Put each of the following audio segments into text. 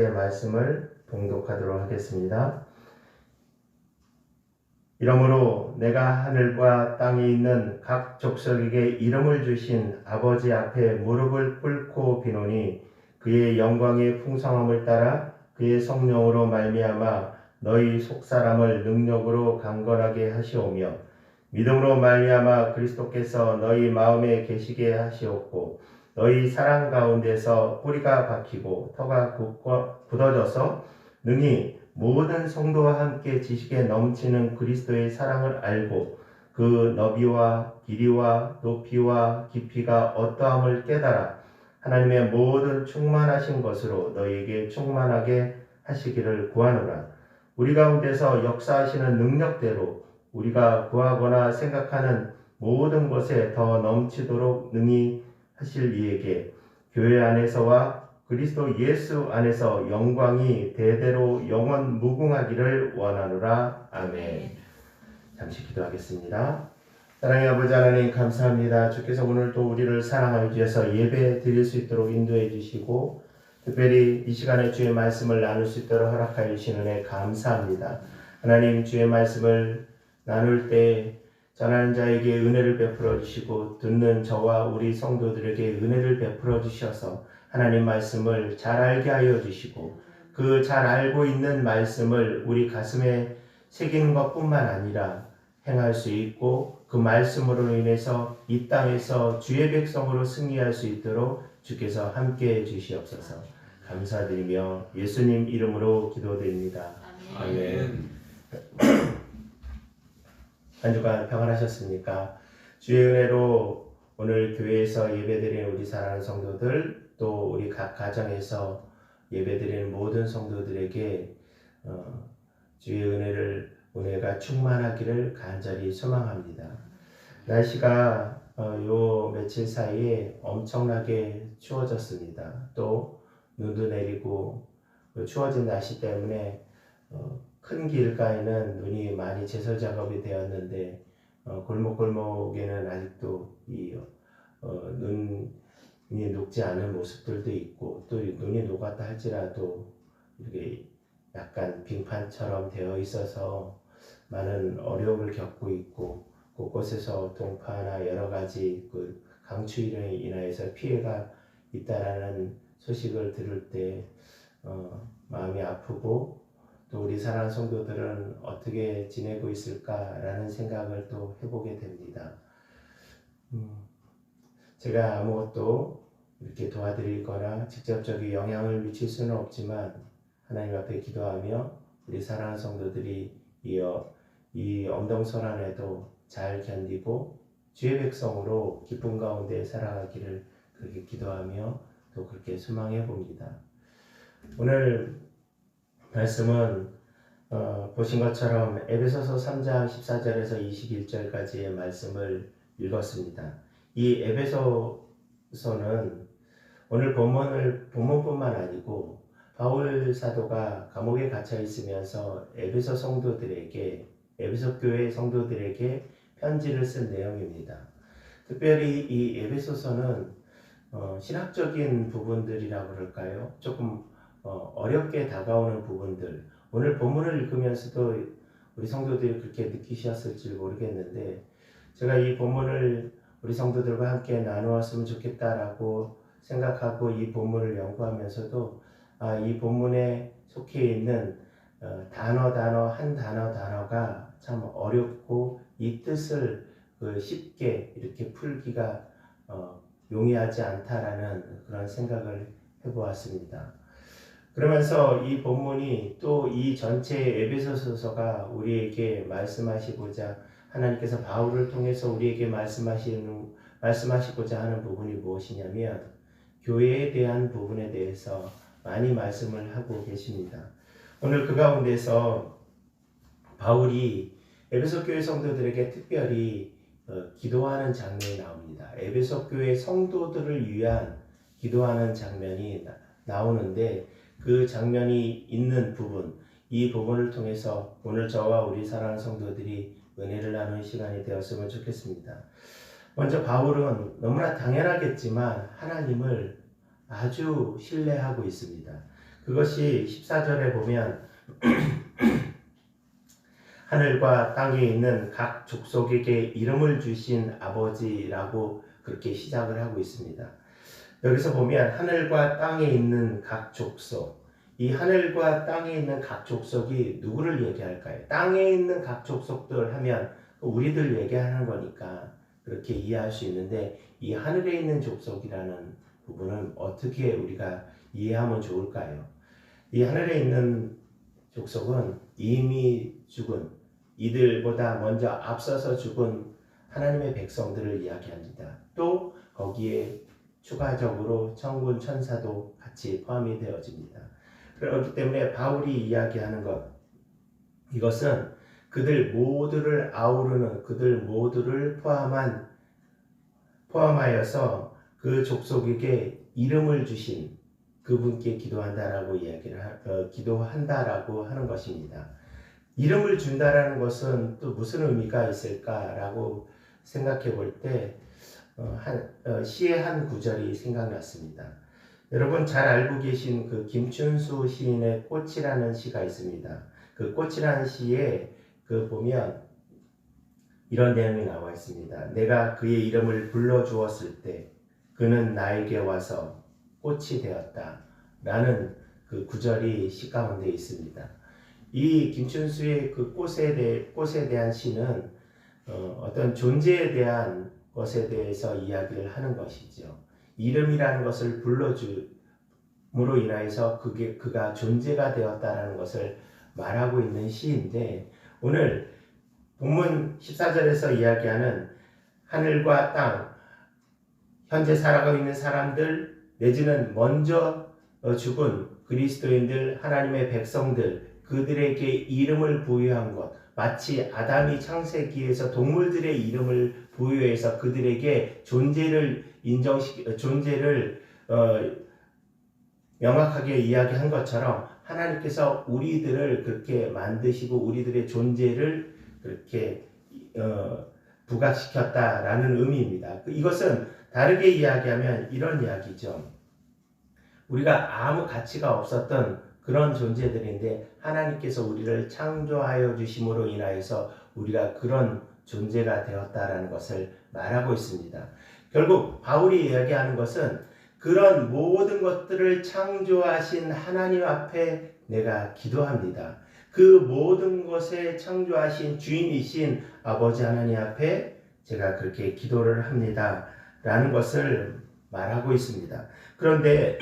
번째 말씀을 봉독하도록 하겠습니다. 이러므로 내가 하늘과 땅에 있는 각 족속에게 이름을 주신 아버지 앞에 무릎을 꿇고 비노니 그의 영광의 풍성함을 따라 그의 성령으로 말미암아 너희 속사람을 능력으로 강건하게 하시오며 믿음으로 말미암아 그리스도께서 너희 마음에 계시게 하시옵고 너희 사랑 가운데서 뿌리가 박히고 터가 굳어져서 능히 모든 성도와 함께 지식에 넘치는 그리스도의 사랑을 알고 그 너비와 길이와 높이와 깊이가 어떠함을 깨달아 하나님의 모든 충만하신 것으로 너희에게 충만하게 하시기를 구하노라. 우리 가운데서 역사하시는 능력대로 우리가 구하거나 생각하는 모든 것에 더 넘치도록 능히 하실 이에게 교회 안에서와 그리스도 예수 안에서 영광이 대대로 영원 무궁하기를 원하노라. 아멘. 잠시 기도하겠습니다. 사랑의 아버지 하나님 감사합니다. 주께서 오늘도 우리를 사랑하여 주셔서 예배 드릴 수 있도록 인도해 주시고 특별히 이 시간에 주의 말씀을 나눌 수 있도록 허락하여 주시는 은혜 감사합니다. 하나님 주의 말씀을 나눌 때 전하는 자에게 은혜를 베풀어 주시고 듣는 저와 우리 성도들에게 은혜를 베풀어 주셔서 하나님 말씀을 잘 알게 하여 주시고 그 잘 알고 있는 말씀을 우리 가슴에 새기는 것뿐만 아니라 행할 수 있고 그 말씀으로 인해서 이 땅에서 주의 백성으로 승리할 수 있도록 주께서 함께해 주시옵소서. 감사드리며 예수님 이름으로 기도드립니다. 아멘. 한 주간 평안하셨습니까? 주의 은혜로 오늘 교회에서 예배드리는 우리 사랑하는 성도들 또 우리 각 가정에서 예배드리는 모든 성도들에게 주의 은혜가 충만하기를 간절히 소망합니다. 날씨가 요 며칠 사이에 엄청나게 추워졌습니다. 또 눈도 내리고 추워진 날씨 때문에 큰 길가에는 눈이 많이 제설 작업이 되었는데 골목골목에는 아직도 눈이 녹지 않은 모습들도 있고 또 눈이 녹았다 할지라도 이렇게 약간 빙판처럼 되어 있어서 많은 어려움을 겪고 있고 곳곳에서 동파나 여러 가지 그 강추위로 인하여서 피해가 있다라는 소식을 들을 때 마음이 아프고 또 우리 사랑하는 성도들은 어떻게 지내고 있을까라는 생각을 또 해보게 됩니다. 제가 아무것도 이렇게 도와드리거나 직접적인 영향을 미칠 수는 없지만 하나님 앞에 기도하며 우리 사랑하는 성도들이 이 엄동설한에도 잘 견디고 주의 백성으로 기쁨 가운데 살아가기를 그렇게 기도하며 또 그렇게 소망해 봅니다. 오늘 말씀은 보신 것처럼 에베소서 3장 14절에서 21절까지의 말씀을 읽었습니다. 이 에베소서는 오늘 본문뿐만 아니고 바울 사도가 감옥에 갇혀 있으면서 에베소 교회 성도들에게 편지를 쓴 내용입니다. 특별히 이 에베소서는 신학적인 부분들이라고 그럴까요? 조금 어렵게 다가오는 부분들. 오늘 본문을 읽으면서도 우리 성도들이 그렇게 느끼셨을지 모르겠는데 제가 이 본문을 우리 성도들과 함께 나누었으면 좋겠다라고 생각하고 이 본문을 연구하면서도 이 본문에 속해 있는 한 단어가 참 어렵고 이 뜻을 쉽게 이렇게 풀기가 용이하지 않다라는 그런 생각을 해보았습니다. 그러면서 이 본문이 또 이 전체 에베소서가 우리에게 말씀하시고자 하나님께서 바울을 통해서 우리에게 말씀하시고자 하는 부분이 무엇이냐면 교회에 대한 부분에 대해서 많이 말씀을 하고 계십니다. 오늘 그 가운데서 바울이 에베소 교회 성도들에게 특별히 기도하는 장면이 나옵니다. 에베소 교회 성도들을 위한 기도하는 장면이 나오는데 그 장면이 있는 부분, 이 부분을 통해서 오늘 저와 우리 사랑하는 성도들이 은혜를 나누는 시간이 되었으면 좋겠습니다. 먼저 바울은 너무나 당연하겠지만 하나님을 아주 신뢰하고 있습니다. 그것이 14절에 보면 하늘과 땅에 있는 각 족속에게 이름을 주신 아버지라고 그렇게 시작을 하고 있습니다. 여기서 보면 하늘과 땅에 있는 각 족속, 이 하늘과 땅에 있는 각 족속이 누구를 얘기할까요? 땅에 있는 각 족속들 하면 우리들 얘기하는 거니까 그렇게 이해할 수 있는데, 이 하늘에 있는 족속이라는 부분은 어떻게 우리가 이해하면 좋을까요? 이 하늘에 있는 족속은 이미 죽은, 이들보다 먼저 앞서서 죽은 하나님의 백성들을 이야기합니다. 또 거기에 추가적으로 천군 천사도 같이 포함이 되어집니다. 그렇기 때문에 바울이 이야기하는 것, 이것은 그들 모두를 아우르는, 그들 모두를 포함하여서 그 족속에게 이름을 주신 그분께 기도한다라고 하는 것입니다. 이름을 준다라는 것은 또 무슨 의미가 있을까라고 생각해 볼 때 시의 한 구절이 생각났습니다. 여러분 잘 알고 계신 그 김춘수 시인의 꽃이라는 시가 있습니다. 그 꽃이라는 시에 보면 이런 내용이 나와 있습니다. 내가 그의 이름을 불러주었을 때 그는 나에게 와서 꽃이 되었다 라는 그 구절이 시 가운데 있습니다. 이 김춘수의 그 꽃에 대한 시는 어떤 존재에 대한 것에 대해서 이야기를 하는 것이죠. 이름이라는 것을 불러줌으로 인하여서 그가 존재가 되었다라는 것을 말하고 있는 시인데, 오늘 본문 14절에서 이야기하는 하늘과 땅, 현재 살아가고 있는 사람들 내지는 먼저 죽은 그리스도인들, 하나님의 백성들, 그들에게 이름을 부여한 것, 마치 아담이 창세기에서 동물들의 이름을 부여해서 그들에게 존재를 명확하게 이야기한 것처럼 하나님께서 우리들을 그렇게 만드시고 우리들의 존재를 그렇게 부각시켰다라는 의미입니다. 이것은 다르게 이야기하면 이런 이야기죠. 우리가 아무 가치가 없었던 그런 존재들인데 하나님께서 우리를 창조하여 주심으로 인하여서 우리가 그런 존재가 되었다라는 것을 말하고 있습니다. 결국 바울이 이야기하는 것은 그런 모든 것들을 창조하신 하나님 앞에 내가 기도합니다. 그 모든 것에 창조하신 주인이신 아버지 하나님 앞에 제가 그렇게 기도를 합니다 라는 것을 말하고 있습니다. 그런데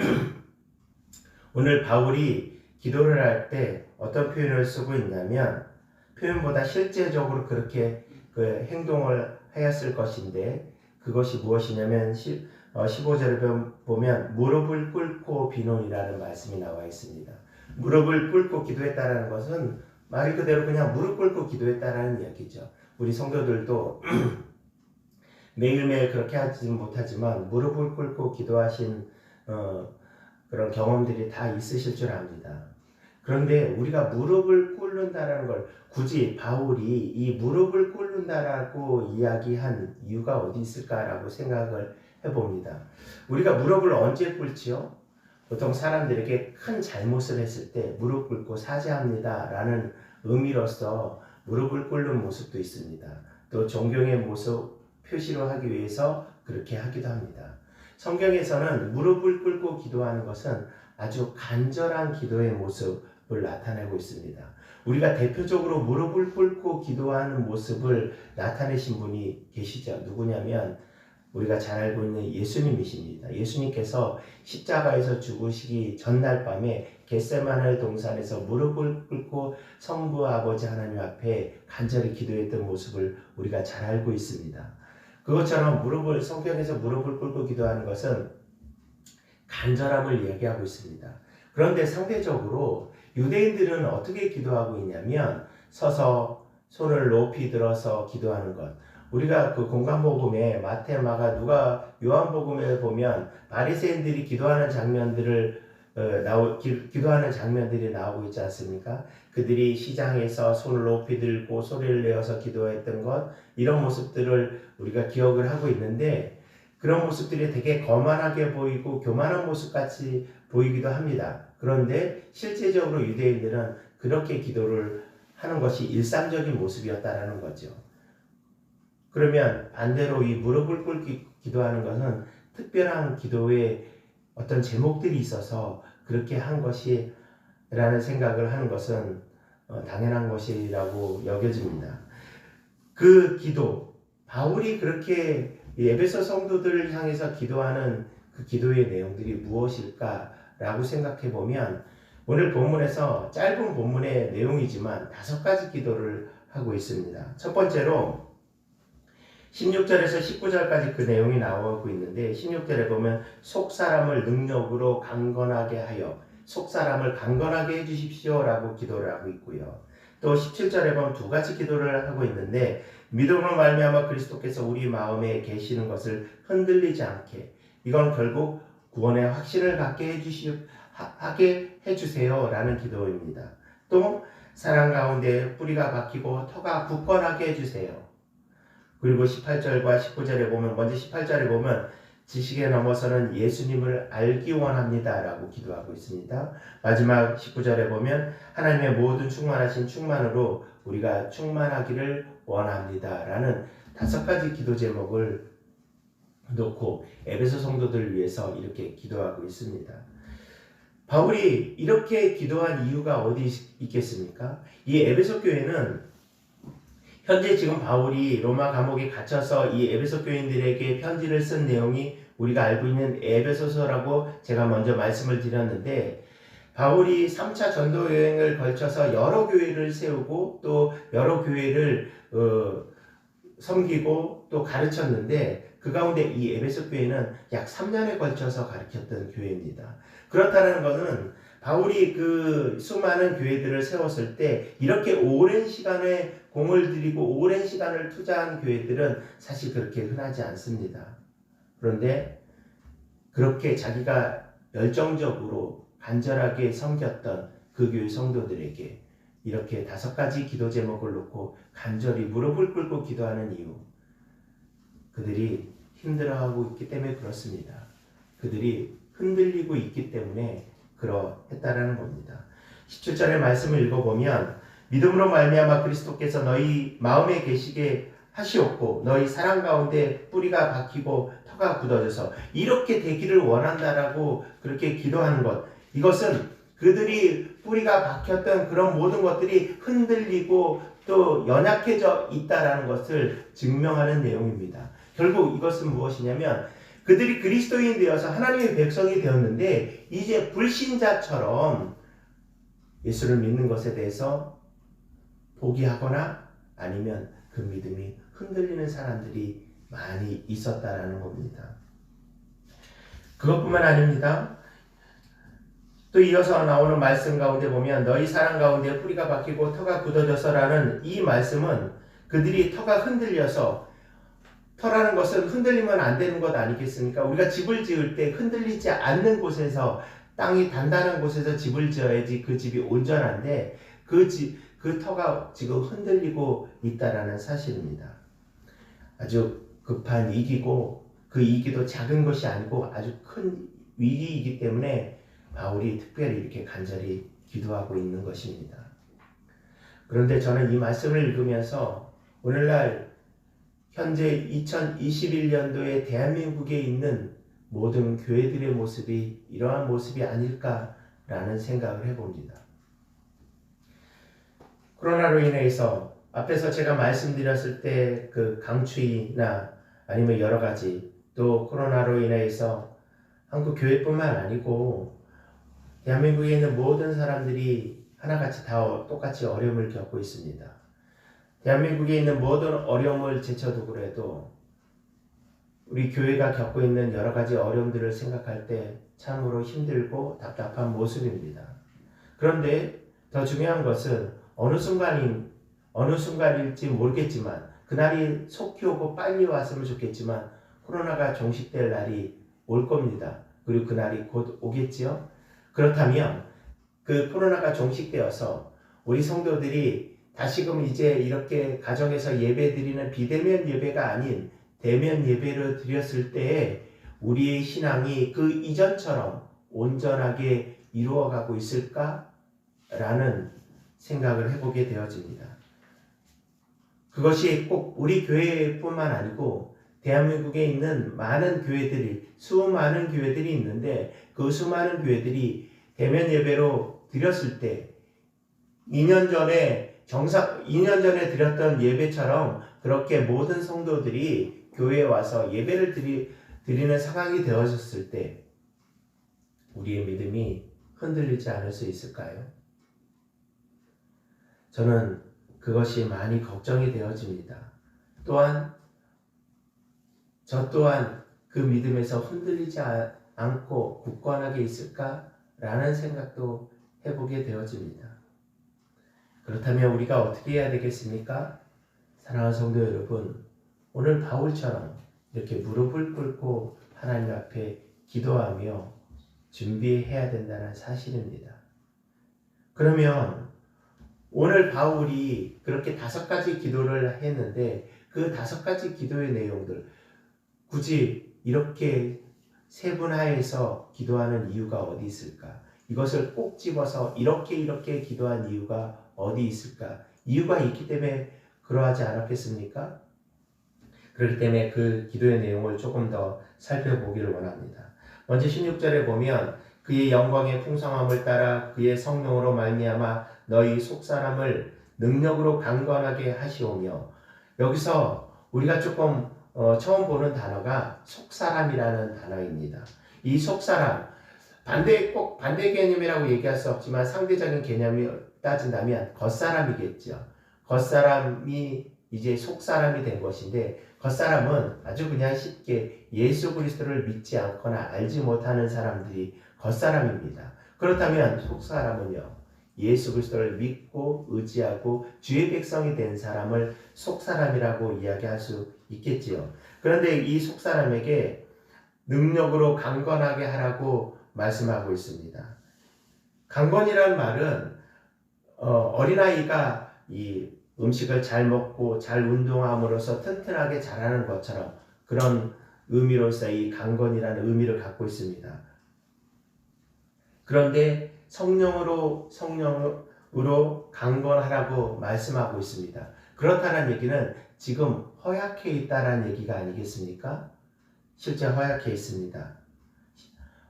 오늘 바울이 기도를 할 때 어떤 표현을 쓰고 있냐면, 표현보다 실제적으로 그렇게 행동을 하였을 것인데, 그것이 무엇이냐면 15절에 보면 무릎을 꿇고 비논이라는 말씀이 나와 있습니다. 무릎을 꿇고 기도했다라는 것은 말 그대로 그냥 무릎 꿇고 기도했다라는 이야기죠. 우리 성도들도 매일매일 그렇게 하지는 못하지만 무릎을 꿇고 기도하신 그런 경험들이 다 있으실 줄 압니다. 그런데 우리가 무릎을 꿇는다라는 걸 굳이 바울이 이 무릎을 꿇는다라고 이야기한 이유가 어디 있을까라고 생각을 해봅니다. 우리가 무릎을 언제 꿇지요? 보통 사람들에게 큰 잘못을 했을 때 무릎 꿇고 사죄합니다 라는 의미로서 무릎을 꿇는 모습도 있습니다. 또 존경의 모습 표시로 하기 위해서 그렇게 하기도 합니다. 성경에서는 무릎을 꿇고 기도하는 것은 아주 간절한 기도의 모습을 나타내고 있습니다. 우리가 대표적으로 무릎을 꿇고 기도하는 모습을 나타내신 분이 계시죠. 누구냐면 우리가 잘 알고 있는 예수님이십니다. 예수님께서 십자가에서 죽으시기 전날 밤에 겟세마네 동산에서 무릎을 꿇고 성부 아버지 하나님 앞에 간절히 기도했던 모습을 우리가 잘 알고 있습니다. 그것처럼 성경에서 무릎을 꿇고 기도하는 것은 간절함을 이야기하고 있습니다. 그런데 상대적으로 유대인들은 어떻게 기도하고 있냐면 서서 손을 높이 들어서 기도하는 것. 우리가 그 공간복음에 마태, 마가, 누가, 요한복음에 보면 바리새인들이 기도하는 장면들이 나오고 있지 않습니까? 그들이 시장에서 손을 높이 들고 소리를 내어서 기도했던 것, 이런 모습들을 우리가 기억을 하고 있는데, 그런 모습들이 되게 거만하게 보이고 교만한 모습같이 보이기도 합니다. 그런데 실제적으로 유대인들은 그렇게 기도를 하는 것이 일상적인 모습이었다라는 거죠. 그러면 반대로 이 무릎을 꿇고 기도하는 것은 특별한 기도의 어떤 제목들이 있어서 그렇게 한 것이라는 생각을 하는 것은 당연한 것이라고 여겨집니다. 그 기도, 바울이 그렇게 에베소 성도들을 향해서 기도하는 그 기도의 내용들이 무엇일까라고 생각해 보면 오늘 본문에서 짧은 본문의 내용이지만 5가지 기도를 하고 있습니다. 첫 번째로 16절에서 19절까지 그 내용이 나오고 있는데 16절에 보면 속 사람을 능력으로 강건하게 하여 속 사람을 강건하게 해주십시오 라고 기도를 하고 있고요. 또 17절에 보면 2가지 기도를 하고 있는데 믿음으로 말미암아 그리스도께서 우리 마음에 계시는 것을 흔들리지 않게 이건 결국 구원의 확신을 갖게 하게 해주세요 라는 기도입니다. 또 사랑 가운데 뿌리가 박히고 터가 굳건하게 해주세요. 그리고 18절과 19절에 보면 먼저 18절에 보면 지식에 넘어서는 예수님을 알기 원합니다 라고 기도하고 있습니다. 마지막 19절에 보면 하나님의 모든 충만하신 충만으로 우리가 충만하기를 원합니다 라는 5가지 기도 제목을 놓고 에베소 성도들을 위해서 이렇게 기도하고 있습니다. 바울이 이렇게 기도한 이유가 어디 있겠습니까? 이 에베소 교회는 현재 지금 바울이 로마 감옥에 갇혀서 이 에베소 교인들에게 편지를 쓴 내용이 우리가 알고 있는 에베소서라고 제가 먼저 말씀을 드렸는데 바울이 3차 전도 여행을 걸쳐서 여러 교회를 세우고 또 여러 교회를 섬기고 또 가르쳤는데 그 가운데 이 에베소 교회는 약 3년에 걸쳐서 가르쳤던 교회입니다. 그렇다는 것은 바울이 그 수많은 교회들을 세웠을 때 이렇게 오랜 시간에 공을 들이고 오랜 시간을 투자한 교회들은 사실 그렇게 흔하지 않습니다. 그런데 그렇게 자기가 열정적으로 간절하게 섬겼던 그 교회 성도들에게 이렇게 5가지 기도 제목을 놓고 간절히 무릎을 꿇고 기도하는 이유, 그들이 힘들어하고 있기 때문에 그렇습니다. 그들이 흔들리고 있기 때문에 그러했다라는 겁니다. 17절의 말씀을 읽어보면 믿음으로 말미암아 그리스도께서 너희 마음에 계시게 하시옵고 너희 사랑 가운데 뿌리가 박히고 터가 굳어져서 이렇게 되기를 원한다라고 그렇게 기도하는 것, 이것은 그들이 뿌리가 박혔던 그런 모든 것들이 흔들리고 또 연약해져 있다라는 것을 증명하는 내용입니다. 결국 이것은 무엇이냐면 그들이 그리스도인 되어서 하나님의 백성이 되었는데 이제 불신자처럼 예수를 믿는 것에 대해서 포기하거나 아니면 그 믿음이 흔들리는 사람들이 많이 있었다라는 겁니다. 그것뿐만 아닙니다. 또 이어서 나오는 말씀 가운데 보면 너희 사랑 가운데 뿌리가 박히고 터가 굳어져서라는 이 말씀은 그들이 터가 흔들려서, 터라는 것은 흔들리면 안 되는 것 아니겠습니까? 우리가 집을 지을 때 흔들리지 않는 곳에서, 땅이 단단한 곳에서 집을 지어야지 그 집이 온전한데 그 터가 지금 흔들리고 있다라는 사실입니다. 아주 급한 위기고 그 위기도 작은 것이 아니고 아주 큰 위기이기 때문에 바울이 특별히 이렇게 간절히 기도하고 있는 것입니다. 그런데 저는 이 말씀을 읽으면서 오늘날 현재 2021년도에 대한민국에 있는 모든 교회들의 모습이 이러한 모습이 아닐까라는 생각을 해봅니다. 코로나로 인해서 앞에서 제가 말씀드렸을 때 그 강추위나 아니면 여러 가지, 또 코로나로 인해서 한국 교회뿐만 아니고 대한민국에 있는 모든 사람들이 하나같이 다 똑같이 어려움을 겪고 있습니다. 대한민국에 있는 모든 어려움을 제쳐두고 해도 우리 교회가 겪고 있는 여러 가지 어려움들을 생각할 때 참으로 힘들고 답답한 모습입니다. 그런데 더 중요한 것은 어느 순간일지 모르겠지만 그날이 속히 오고 빨리 왔으면 좋겠지만 코로나가 종식될 날이 올 겁니다. 그리고 그날이 곧 오겠지요. 그렇다면 그 코로나가 종식되어서 우리 성도들이 다시금 이제 이렇게 가정에서 예배 드리는 비대면 예배가 아닌 대면 예배를 드렸을 때에 우리의 신앙이 그 이전처럼 온전하게 이루어가고 있을까라는 생각을 해보게 되어집니다. 그것이 꼭 우리 교회뿐만 아니고 대한민국에 있는 많은 교회들이, 수많은 교회들이 있는데 그 수많은 교회들이 대면 예배로 드렸을 때 2년 전에 드렸던 예배처럼 그렇게 모든 성도들이 교회에 와서 예배를 드리는 상황이 되어졌을 때 우리의 믿음이 흔들리지 않을 수 있을까요? 저는 그것이 많이 걱정이 되어집니다. 또한 저 또한 그 믿음에서 흔들리지 않고 굳건하게 있을까라는 생각도 해보게 되어집니다. 그렇다면 우리가 어떻게 해야 되겠습니까? 사랑하는 성도 여러분, 오늘 바울처럼 이렇게 무릎을 꿇고 하나님 앞에 기도하며 준비해야 된다는 사실입니다. 그러면 오늘 바울이 그렇게 5가지 기도를 했는데 그 5가지 기도의 내용들, 굳이 이렇게 세분화해서 기도하는 이유가 어디 있을까? 이것을 꼭 집어서 이렇게 기도한 이유가 어디 있을까? 이유가 있기 때문에 그러하지 않았겠습니까? 그렇기 때문에 그 기도의 내용을 조금 더 살펴보기를 원합니다. 먼저 16절에 보면 그의 영광의 풍성함을 따라 그의 성령으로 말미암아 너희 속사람을 능력으로 강건하게 하시오며, 여기서 우리가 조금 처음 보는 단어가 속사람이라는 단어입니다. 이 속사람, 꼭 반대 개념이라고 얘기할 수 없지만 상대적인 개념을 따진다면 겉사람이겠죠. 겉사람이 이제 속사람이 된 것인데, 겉사람은 아주 그냥 쉽게 예수 그리스도를 믿지 않거나 알지 못하는 사람들이 겉사람입니다. 그렇다면 속사람은요, 예수 그리스도를 믿고 의지하고 주의 백성이 된 사람을 속사람이라고 이야기할 수 있겠지요. 그런데 이 속사람에게 능력으로 강건하게 하라고 말씀하고 있습니다. 강건이라는 말은 어린아이가 이 음식을 잘 먹고 잘 운동함으로써 튼튼하게 자라는 것처럼 그런 의미로서 이 강건이라는 의미를 갖고 있습니다. 그런데 성령으로 강건하라고 말씀하고 있습니다. 그렇다는 얘기는 지금 허약해 있다라는 얘기가 아니겠습니까? 실제 허약해 있습니다.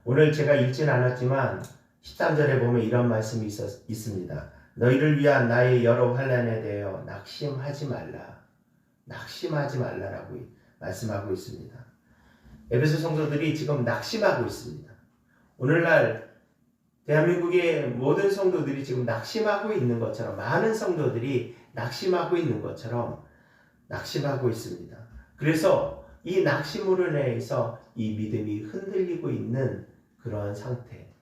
오늘 제가 읽진 않았지만 13절에 보면 이런 말씀이 있습니다. 너희를 위한 나의 여러 환난에 대하여 낙심하지 말라라고 말씀하고 있습니다. 에베소 성도들이 지금 낙심하고 있습니다. 오늘날 대한민국의 모든 성도들이 지금 낙심하고 있는 것처럼, 많은 성도들이 낙심하고 있는 것처럼 낙심하고 있습니다. 그래서 이 낙심으로 인해서 이 믿음이 흔들리고 있는 그러한 상태,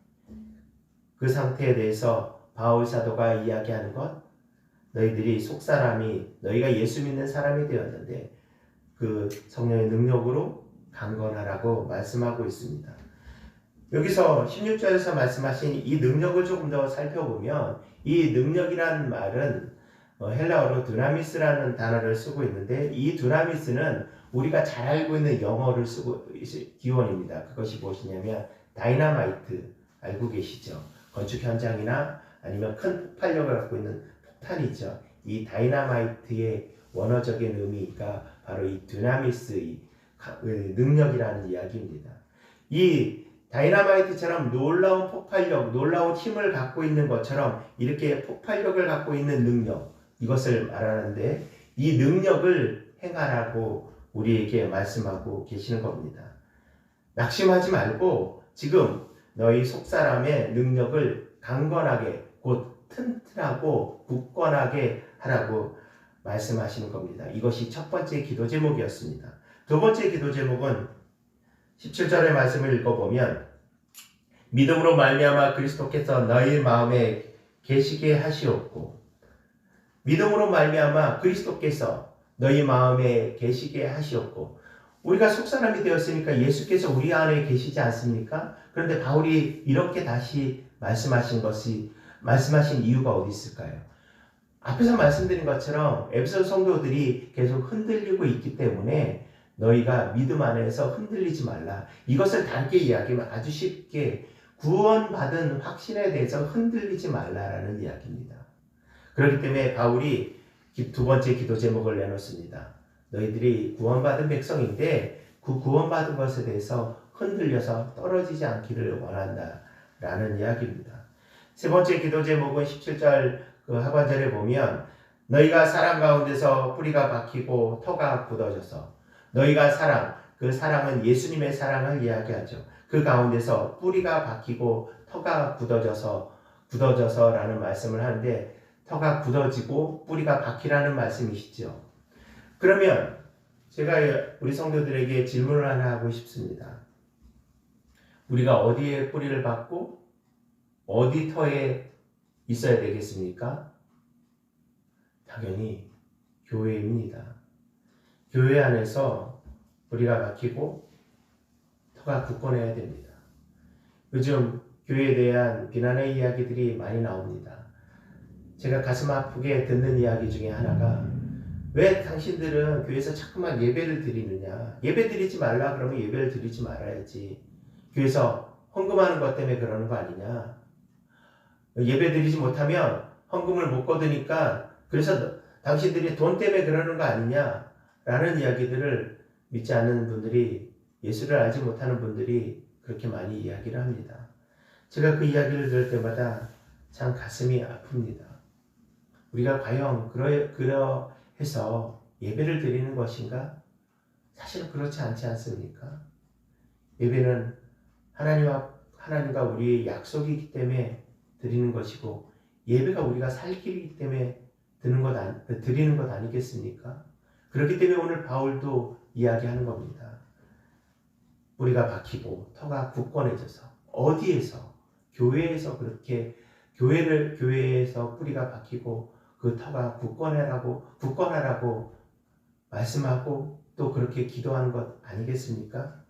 그 상태에 대해서 바울 사도가 이야기하는 것, 너희들이 속사람이, 너희가 예수 믿는 사람이 되었는데 그 성령의 능력으로 강건하라고 말씀하고 있습니다. 여기서 16절에서 말씀하신 이 능력을 조금 더 살펴보면, 이 능력이라는 말은 헬라어로 두나미스라는 단어를 쓰고 있는데, 이 두나미스는 우리가 잘 알고 있는 영어를 쓰고 기원입니다. 그것이 무엇이냐면 다이너마이트, 알고 계시죠? 건축 현장이나 아니면 큰 폭발력을 갖고 있는 폭탄이죠. 이 다이너마이트의 원어적인 의미가 바로 이 두나미스의 능력이라는 이야기입니다. 이 다이너마이트처럼 놀라운 폭발력, 놀라운 힘을 갖고 있는 것처럼 이렇게 폭발력을 갖고 있는 능력, 이것을 말하는데 이 능력을 행하라고 우리에게 말씀하고 계시는 겁니다. 낙심하지 말고 지금 너희 속사람의 능력을 강건하게, 곧 튼튼하고 굳건하게 하라고 말씀하시는 겁니다. 이것이 첫 번째 기도 제목이었습니다. 두 번째 기도 제목은 17절의 말씀을 읽어보면 믿음으로 말미암아 그리스도께서 너희 마음에 계시게 하시옵고, 믿음으로 말미암아 그리스도께서 너희 마음에 계시게 하시옵고, 우리가 속사람이 되었으니까 예수께서 우리 안에 계시지 않습니까? 그런데 바울이 이렇게 다시 말씀하신 이유가 어디 있을까요? 앞에서 말씀드린 것처럼 에베소 성도들이 계속 흔들리고 있기 때문에 너희가 믿음 안에서 흔들리지 말라. 이것을 다르게 이야기하면 아주 쉽게 구원받은 확신에 대해서 흔들리지 말라라는 이야기입니다. 그렇기 때문에 바울이 두 번째 기도 제목을 내놓습니다. 너희들이 구원받은 백성인데 그 구원받은 것에 대해서 흔들려서 떨어지지 않기를 원한다 라는 이야기입니다. 세 번째 기도 제목은 17절 그 하반절에 보면 너희가 사랑 가운데서 뿌리가 박히고 터가 굳어져서 너희가 사랑, 그 사랑은 예수님의 사랑을 이야기하죠. 그 가운데서 뿌리가 박히고 터가 굳어져서라는 말씀을 하는데 터가 굳어지고 뿌리가 박히라는 말씀이시죠. 그러면 제가 우리 성도들에게 질문을 하나 하고 싶습니다. 우리가 어디에 뿌리를 박고 어디 터에 있어야 되겠습니까? 당연히 교회입니다. 교회 안에서 뿌리가 박히고 터가 굳건해야 됩니다. 요즘 교회에 대한 비난의 이야기들이 많이 나옵니다. 제가 가슴 아프게 듣는 이야기 중에 하나가 왜 당신들은 교회에서 자꾸만 예배를 드리느냐. 예배 드리지 말라 그러면 예배를 드리지 말아야지. 교회에서 헌금하는 것 때문에 그러는 거 아니냐. 예배 드리지 못하면 헌금을 못 거두니까 그래서 당신들이 돈 때문에 그러는 거 아니냐 라는 이야기들을 믿지 않는 분들이, 예수를 알지 못하는 분들이 그렇게 많이 이야기를 합니다. 제가 그 이야기를 들을 때마다 참 가슴이 아픕니다. 우리가 과연 그러해서 예배를 드리는 것인가? 사실은 그렇지 않지 않습니까? 예배는 하나님과 우리의 약속이기 때문에 드리는 것이고 예배가 우리가 살 길이기 때문에 드리는 것 아니겠습니까? 그렇기 때문에 오늘 바울도 이야기하는 겁니다. 뿌리가 박히고 터가 굳건해져서 어디에서? 교회에서 그렇게 교회에서 뿌리가 박히고 그 터가 굳건하라고 말씀하고 또 그렇게 기도하는 것 아니겠습니까?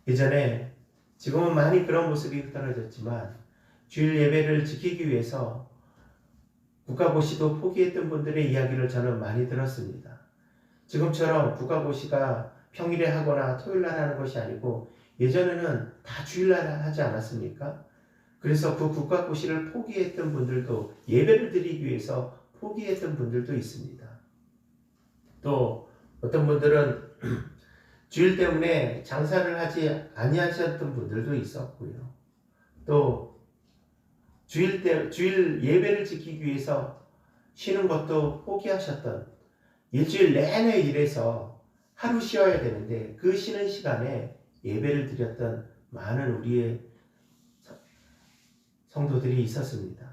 예전에, 지금은 많이 그런 모습이 흐트러졌지만 주일 예배를 지키기 위해서 국가고시도 포기했던 분들의 이야기를 저는 많이 들었습니다. 지금처럼 국가고시가 평일에 하거나 토요일날 하는 것이 아니고 예전에는 다 주일날 하지 않았습니까? 그래서 그 국가고시를 포기했던 분들도, 예배를 드리기 위해서 포기했던 분들도 있습니다. 또 어떤 분들은 주일 때문에 장사를 하지 아니하셨던 분들도 있었고요. 또 주일 예배를 지키기 위해서 쉬는 것도 포기하셨던, 일주일 내내 일해서 하루 쉬어야 되는데 그 쉬는 시간에 예배를 드렸던 많은 우리의 성도들이 있었습니다.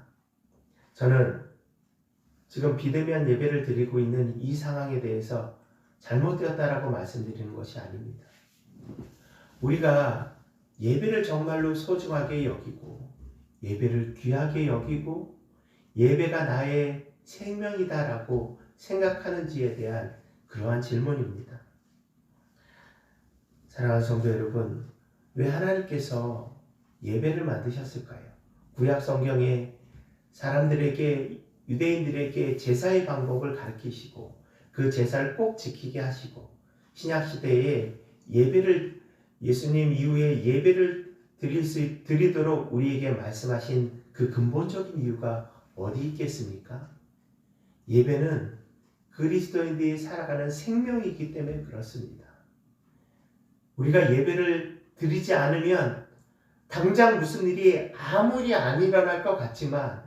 저는 지금 비대면 예배를 드리고 있는 이 상황에 대해서 잘못되었다라고 말씀드리는 것이 아닙니다. 우리가 예배를 정말로 소중하게 여기고 예배를 귀하게 여기고 예배가 나의 생명이다라고 생각하는지에 대한 그러한 질문입니다. 사랑하는 성도 여러분, 왜 하나님께서 예배를 만드셨을까요? 구약 성경에 사람들에게, 유대인들에게 제사의 방법을 가르치시고 그 제사를 꼭 지키게 하시고 신약 시대에 예배를, 예수님 이후에 예배를 드리도록 우리에게 말씀하신 그 근본적인 이유가 어디 있겠습니까? 예배는 그리스도인들이 살아가는 생명이기 때문에 그렇습니다. 우리가 예배를 드리지 않으면 당장 무슨 일이 아무리 안 일어날 것 같지만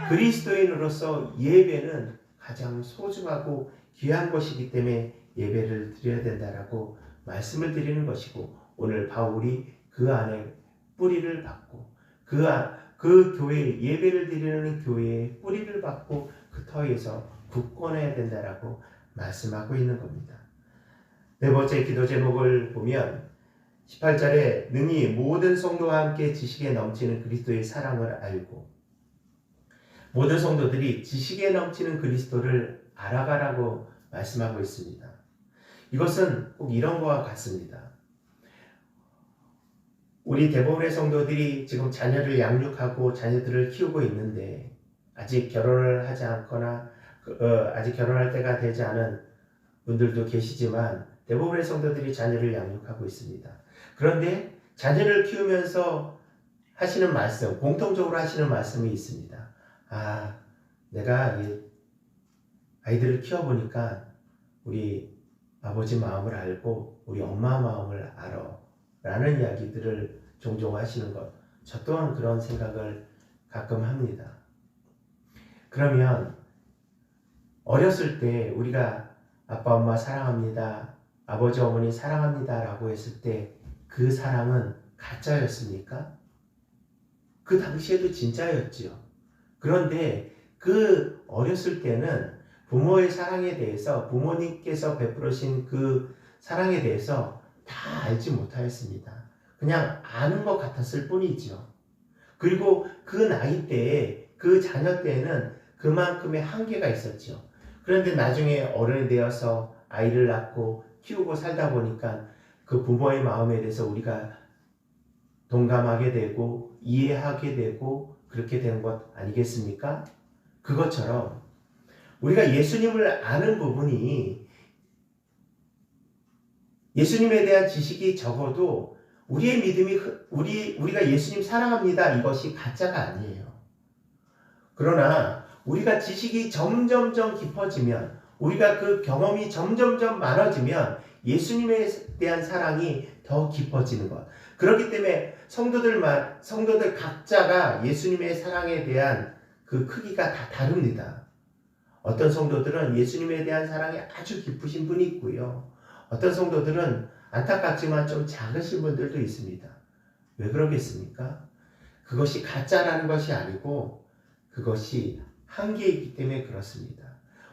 그리스도인으로서 예배는 가장 소중하고 귀한 것이기 때문에 예배를 드려야 된다라고 말씀을 드리는 것이고, 오늘 바울이 그 안에 뿌리를 받고 그 교회, 예배를 드리는 교회에 뿌리를 받고 그 터에서 굳건해야 된다라고 말씀하고 있는 겁니다. 네 번째 기도 제목을 보면 18절에 능히 모든 성도와 함께 지식에 넘치는 그리스도의 사랑을 알고, 모든 성도들이 지식에 넘치는 그리스도를 알아가라고 말씀하고 있습니다. 이것은 꼭 이런 것과 같습니다. 우리 대부분의 성도들이 지금 자녀를 양육하고 자녀들을 키우고 있는데 아직 결혼을 하지 않거나 아직 결혼할 때가 되지 않은 분들도 계시지만 대부분의 성도들이 자녀를 양육하고 있습니다. 그런데 자녀를 키우면서 하시는 말씀, 공통적으로 하시는 말씀이 있습니다. 아, 내가 이 아이들을 키워보니까 우리 아버지 마음을 알고 우리 엄마 마음을 알아 라는 이야기들을 종종 하시는 것, 저 또한 그런 생각을 가끔 합니다. 그러면 어렸을 때 우리가 아빠 엄마 사랑합니다, 아버지 어머니 사랑합니다 라고 했을 때 그 사랑은 가짜였습니까? 그 당시에도 진짜였지요. 그런데 그 어렸을 때는 부모의 사랑에 대해서, 부모님께서 베풀으신 그 사랑에 대해서 다 알지 못하였습니다. 그냥 아는 것 같았을 뿐이죠. 그리고 그 나이 때에, 그 자녀 때에는 그만큼의 한계가 있었죠. 그런데 나중에 어른이 되어서 아이를 낳고 키우고 살다 보니까 그 부모의 마음에 대해서 우리가 동감하게 되고 이해하게 되고 그렇게 된 것 아니겠습니까? 그것처럼 우리가 예수님을 아는 부분이, 예수님에 대한 지식이 적어도 우리의 믿음이, 우리가 예수님 사랑합니다 이것이 가짜가 아니에요. 그러나 우리가 지식이 점점점 깊어지면, 우리가 그 경험이 점점점 많아지면 예수님에 대한 사랑이 더 깊어지는 것. 그렇기 때문에 성도들 각자가 예수님의 사랑에 대한 그 크기가 다 다릅니다. 어떤 성도들은 예수님에 대한 사랑이 아주 깊으신 분이 있고요. 어떤 성도들은 안타깝지만 좀 작으신 분들도 있습니다. 왜 그러겠습니까? 그것이 가짜라는 것이 아니고 그것이 한계이기 때문에 그렇습니다.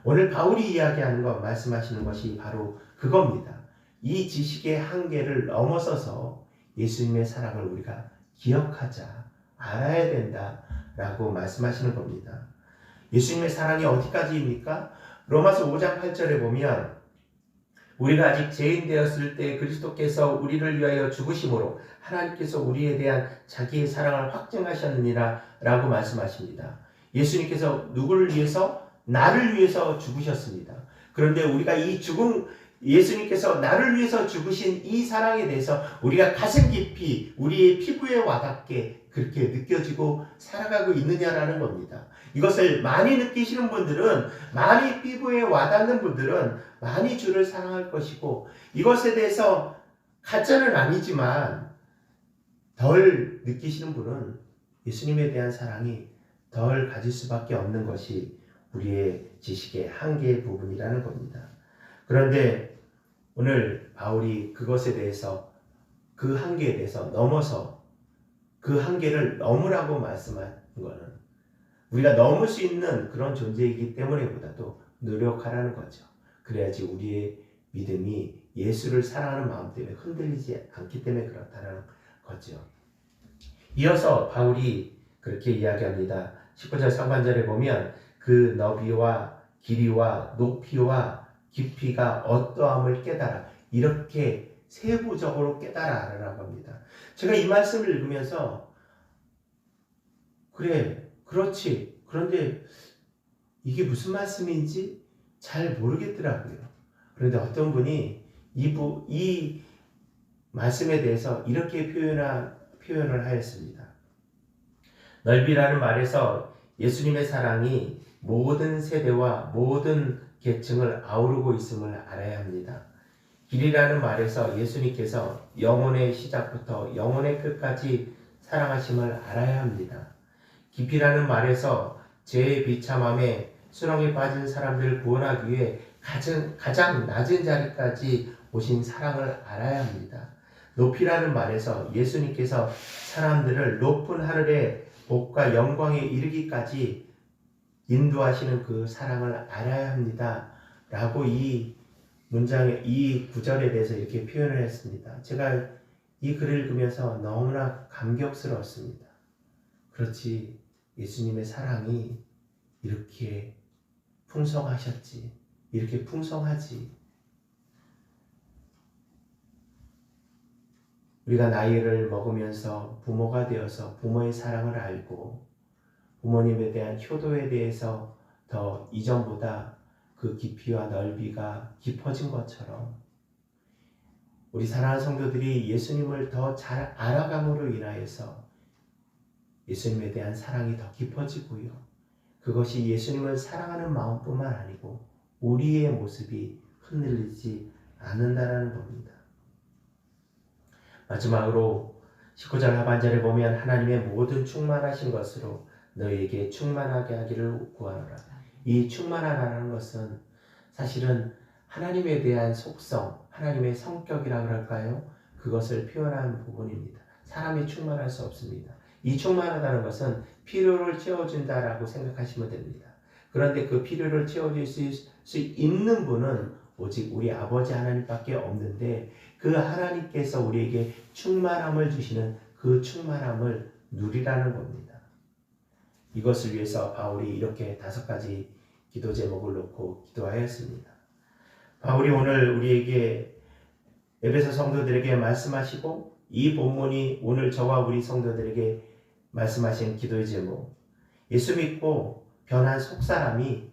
오늘 바울이 이야기하는 것, 말씀하시는 것이 바로 그겁니다. 이 지식의 한계를 넘어서서 예수님의 사랑을 우리가 기억하자, 알아야 된다라고 말씀하시는 겁니다. 예수님의 사랑이 어디까지입니까? 로마서 5장 8절에 보면 우리가 아직 죄인 되었을 때 그리스도께서 우리를 위하여 죽으심으로 하나님께서 우리에 대한 자기의 사랑을 확증하셨느니라 라고 말씀하십니다. 예수님께서 누구를 위해서? 나를 위해서 죽으셨습니다. 그런데 우리가 이 죽음, 예수님께서 나를 위해서 죽으신 이 사랑에 대해서 우리가 가슴 깊이 우리의 피부에 와닿게 그렇게 느껴지고 살아가고 있느냐라는 겁니다. 이것을 많이 느끼시는 분들은, 많이 피부에 와닿는 분들은 많이 주를 사랑할 것이고, 이것에 대해서 가짜는 아니지만 덜 느끼시는 분은 예수님에 대한 사랑이 덜 가질 수밖에 없는 것이 우리의 지식의 한계의 부분이라는 겁니다. 그런데 오늘 바울이 그것에 대해서, 그 한계에 대해서 넘어서 그 한계를 넘으라고 말씀한 거는 우리가 넘을 수 있는 그런 존재이기 때문에보다도 노력하라는 거죠. 그래야지 우리의 믿음이 예수를 사랑하는 마음 때문에 흔들리지 않기 때문에 그렇다는 거죠. 이어서 바울이 그렇게 이야기합니다. 19절 상반절에 보면 그 너비와 길이와 높이와 깊이가 어떠함을 깨달아, 이렇게 세부적으로 깨달아라라고 합니다. 제가 이 말씀을 읽으면서 그래, 그렇지, 그런데 이게 무슨 말씀인지 잘 모르겠더라고요. 그런데 어떤 분이 이 말씀에 대해서 이렇게 표현을 하였습니다. 넓이라는 말에서 예수님의 사랑이 모든 세대와 모든 계층을 아우르고 있음을 알아야 합니다. 길이라는 말에서 예수님께서 영혼의 시작부터 영혼의 끝까지 사랑하심을 알아야 합니다. 깊이라는 말에서 죄의 비참함에 수렁에 빠진 사람들을 구원하기 위해 가장 낮은 자리까지 오신 사랑을 알아야 합니다. 높이라는 말에서 예수님께서 사람들을 높은 하늘의 복과 영광에 이르기까지 인도하시는 그 사랑을 알아야 합니다. 라고 이 문장에, 이 구절에 대해서 이렇게 표현을 했습니다. 제가 이 글을 읽으면서 너무나 감격스러웠습니다. 그렇지, 예수님의 사랑이 이렇게 풍성하셨지, 이렇게 풍성하지. 우리가 나이를 먹으면서 부모가 되어서 부모의 사랑을 알고 부모님에 대한 효도에 대해서 더 이전보다 그 깊이와 넓이가 깊어진 것처럼 우리 사랑하는 성도들이 예수님을 더 잘 알아감으로 인하여서 예수님에 대한 사랑이 더 깊어지고요. 그것이 예수님을 사랑하는 마음뿐만 아니고 우리의 모습이 흔들리지 않는다라는 겁니다. 마지막으로 19절 하반절에 보면 하나님의 모든 충만하신 것으로 너희에게 충만하게 하기를 구하노라. 이 충만하라는 것은 사실은 하나님에 대한 속성, 하나님의 성격이라 그럴까요? 그것을 표현한 부분입니다. 사람이 충만할 수 없습니다. 이 충만하다는 것은 필요를 채워준다라고 생각하시면 됩니다. 그런데 그 필요를 채워줄 수 있는 분은 오직 우리 아버지 하나님밖에 없는데 그 하나님께서 우리에게 충만함을 주시는 그 충만함을 누리라는 겁니다. 이것을 위해서 바울이 이렇게 5가지 기도 제목을 놓고 기도하였습니다. 바울이 오늘 우리에게 에베소 성도들에게 말씀하시고 이 본문이 오늘 저와 우리 성도들에게 말씀하신 기도의 제목, 예수 믿고 변한 속사람이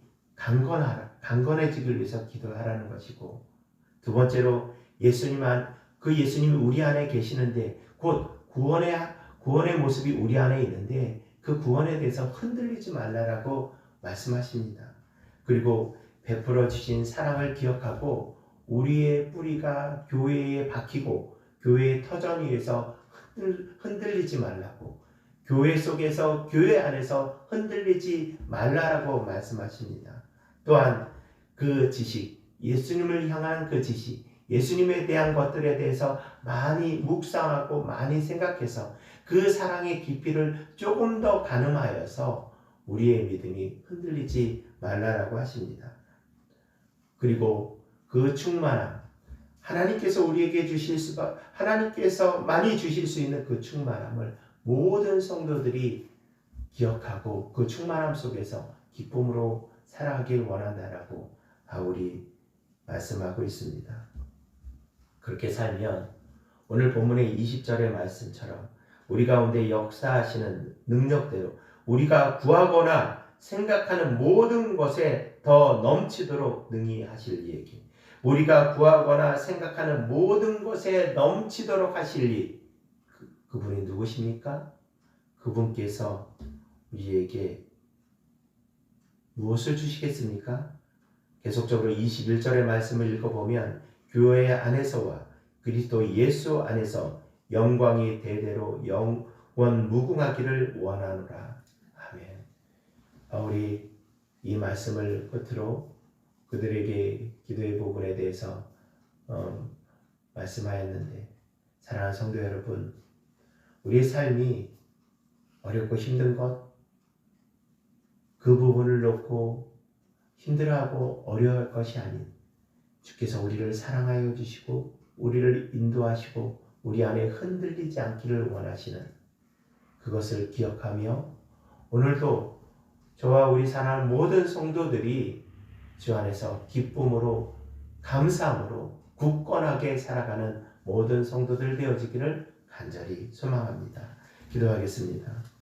강건해지길 위해서 기도하라는 것이고, 두 번째로 예수님이 우리 안에 계시는데 곧 구원의 모습이 우리 안에 있는데 그 구원에 대해서 흔들리지 말라라고 말씀하십니다. 그리고 베풀어 주신 사랑을 기억하고 우리의 뿌리가 교회에 박히고 교회의 터전 위에서 흔들리지 말라고, 교회 속에서 교회 안에서 흔들리지 말라라고 말씀하십니다. 또한 그 지식, 예수님을 향한 그 지식, 예수님에 대한 것들에 대해서 많이 묵상하고 많이 생각해서 그 사랑의 깊이를 조금 더 가늠하여서 우리의 믿음이 흔들리지 말라라고 하십니다. 그리고 그 충만함, 하나님께서 많이 주실 수 있는 그 충만함을 모든 성도들이 기억하고 그 충만함 속에서 기쁨으로 살아가길 원한다라고 바울이 말씀하고 있습니다. 그렇게 살면 오늘 본문의 20절의 말씀처럼 우리 가운데 역사하시는 능력대로 우리가 구하거나 생각하는 모든 것에 더 넘치도록 능히 하실 이에게, 우리가 구하거나 생각하는 모든 것에 넘치도록 하실 이, 그분이 누구십니까? 그분께서 우리에게 무엇을 주시겠습니까? 계속적으로 21절의 말씀을 읽어보면 교회 안에서와 그리스도 예수 안에서 영광이 대대로 영원 무궁하기를 원하노라. 아멘. 바울이 이 말씀을 끝으로 그들에게 기도의 부분에 대해서 말씀하였는데, 사랑하는 성도 여러분, 우리의 삶이 어렵고 힘든 것, 그 부분을 놓고 힘들어하고 어려워할 것이 아닌 주께서 우리를 사랑하여 주시고 우리를 인도하시고 우리 안에 흔들리지 않기를 원하시는 그것을 기억하며 오늘도 저와 우리 사랑하는 모든 성도들이 주 안에서 기쁨으로 감사함으로 굳건하게 살아가는 모든 성도들 되어지기를 간절히 소망합니다. 기도하겠습니다.